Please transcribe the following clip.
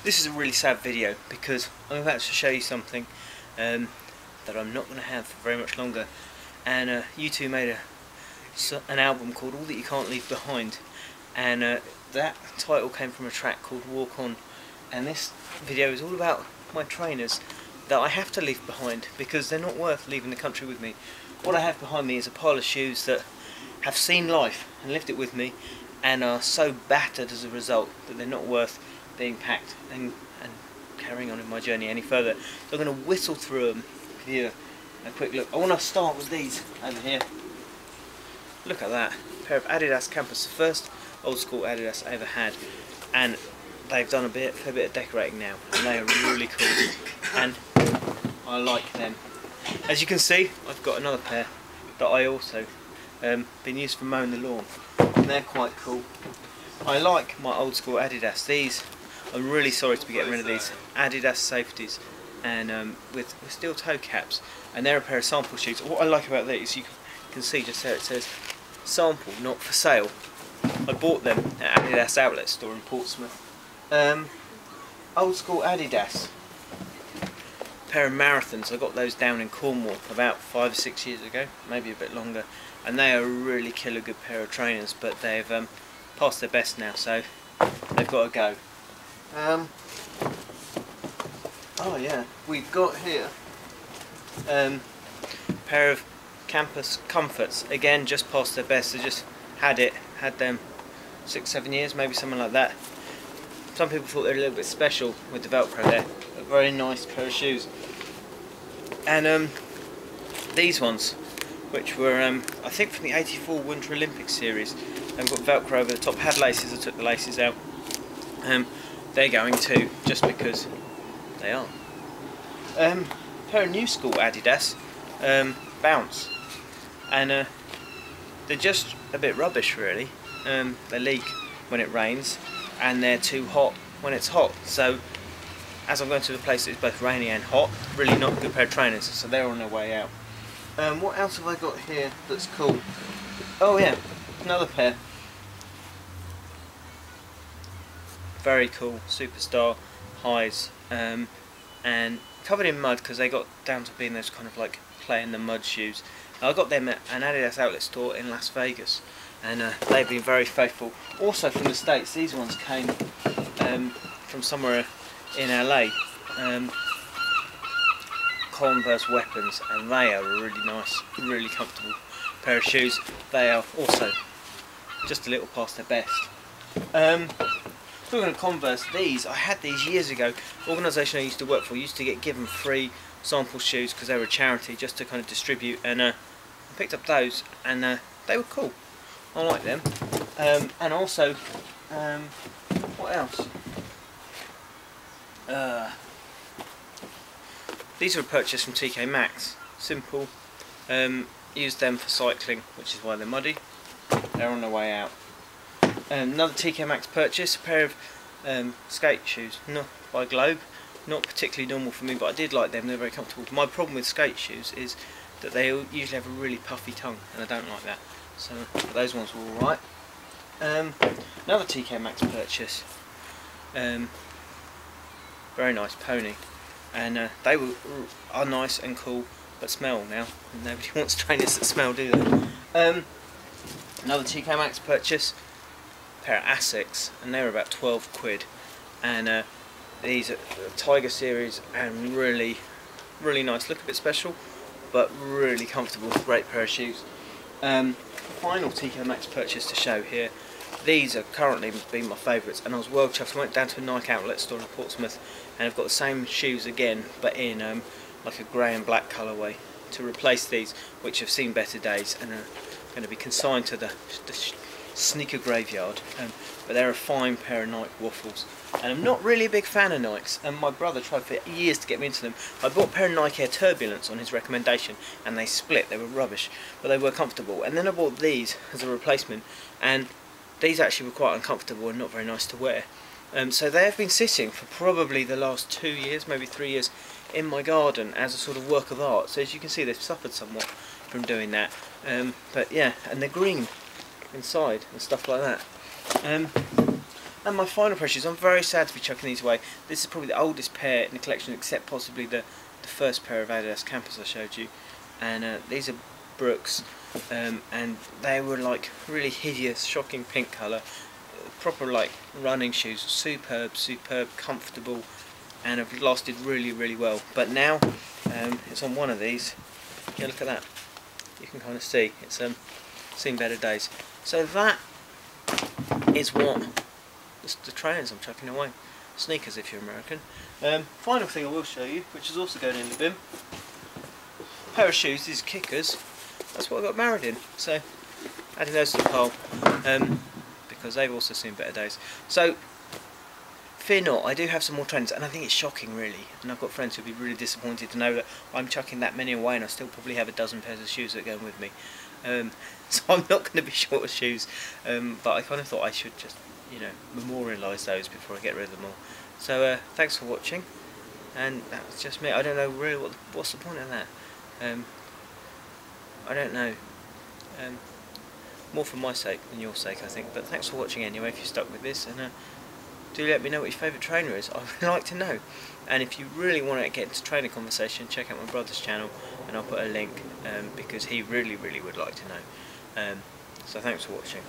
This is a really sad video because I'm about to show you something that I'm not going to have for very much longer. And U2 made an album called All That You Can't Leave Behind, and that title came from a track called Walk On. And this video is all about my trainers that I have to leave behind because they're not worth leaving the country with me. What I have behind me is a pile of shoes that have seen life and lived it with me and are so battered as a result that they're not worth being packed and carrying on in my journey any further. So I'm going to whistle through them, give you a quick look. I want to start with these over here. Look at that, a pair of Adidas Campus, the first old school Adidas I ever had, and they've done a fair bit of decorating now, and they are really cool, and I like them. As you can see, I've got another pair that I also been used for mowing the lawn, and they're quite cool. I like my old school Adidas. These, I'm really sorry to be getting rid of these Adidas safeties, and with steel toe caps, and they're a pair of sample shoes. What I like about these, you can see just there it says sample, not for sale. I bought them at Adidas outlet store in Portsmouth. Old school Adidas pair of Marathons. I got those down in Cornwall about 5 or 6 years ago, maybe a bit longer, and they are a really killer good pair of trainers, but they've past their best now, so they've got to go. Oh yeah, we've got here a pair of Campus Comforts, again just past their best. They just had them 6-7 years, maybe something like that. Some people thought they were a little bit special with the Velcro there. A very nice pair of shoes. And these ones, which were I think from the '84 Winter Olympics series, they've got Velcro over the top, had laces. I took the laces out. They're going too, just because they are. Pair of new school Adidas Bounce, and they're just a bit rubbish really. They leak when it rains, and they're too hot when it's hot. So as I'm going to a place that's both rainy and hot, really not a good pair of trainers, so they're on their way out. What else have I got here that's cool? Oh yeah, another pair. Very cool Superstar highs, and covered in mud because they got down to being those kind of like play in the mud shoes. I got them at an Adidas outlet store in Las Vegas, and they've been very faithful. Also from the States, these ones came from somewhere in LA, Converse Weapons, and they are a really nice, really comfortable pair of shoes. They are also just a little past their best. Talking of Converse, I had these years ago. The organisation I used to work for used to get given free sample shoes because they were a charity, just to kind of distribute, and I picked up those, and they were cool. I like them. And also, what else? These were purchased from TK Maxx. Simple. Used them for cycling, which is why they're muddy. They're on their way out. Another TK Maxx purchase, a pair of skate shoes, not by Globe, not particularly normal for me, but I did like them. They're very comfortable. My problem with skate shoes is that they usually have a really puffy tongue, and I don't like that. So those ones were alright. Another TK Maxx purchase, very nice pony, and they are nice and cool, but smell now. Nobody wants trainers that smell, do they? Another TK Maxx purchase, pair of Asics, and they're about 12 quid, and these are the Tiger series, and really nice. Look a bit special, but really comfortable. Great pair of shoes. Final TK Maxx purchase to show here. These are currently been my favourites, and I was well chuffed. I went down to a Nike outlet store in Portsmouth, and I've got the same shoes again, but in like a grey and black colourway, to replace these, which have seen better days and are going to be consigned to the sneaker graveyard. But they're a fine pair of Nike waffles, and I'm not really a big fan of Nikes, and my brother tried for years to get me into them. I bought a pair of Nike Air Turbulence on his recommendation, and they split. They were rubbish, but they were comfortable. And then I bought these as a replacement, and these actually were quite uncomfortable and not very nice to wear. So they have been sitting for probably the last 2 years, maybe 3 years, in my garden as a sort of work of art. So as you can see, they've suffered somewhat from doing that. But yeah, and they're green inside and stuff like that. And my final pair of shoes, I'm very sad to be chucking these away. This is probably the oldest pair in the collection, except possibly the first pair of Adidas Campus I showed you. And these are Brooks, and they were like really hideous, shocking pink colour, proper like running shoes, superb, comfortable, and have lasted really well. But now it's on one of these. Yeah, look at that. You can kind of see it's seen better days. So that is what the trainers I'm chucking away. Sneakers if you're American. Final thing I will show you, which is also going in the bin. Pair of shoes, these kickers. That's what I got married in. So adding those to the pile because they've also seen better days. So fear not, I do have some more trainers, and I think it's shocking really. And I've got friends who'll be really disappointed to know that I'm chucking that many away, and I still probably have a dozen pairs of shoes that go with me. So I'm not going to be short of shoes, but I kind of thought I should just, you know, memorialise those before I get rid of them all. So thanks for watching, and that was just me. I don't know really what's the point of that. I don't know. More for my sake than your sake, I think. But thanks for watching anyway. If you stuck with this, and do let me know what your favourite trainer is. I would like to know. And if you really want to get into trainer conversation, check out my brother's channel, and I'll put a link because he really would like to know. So thanks for watching.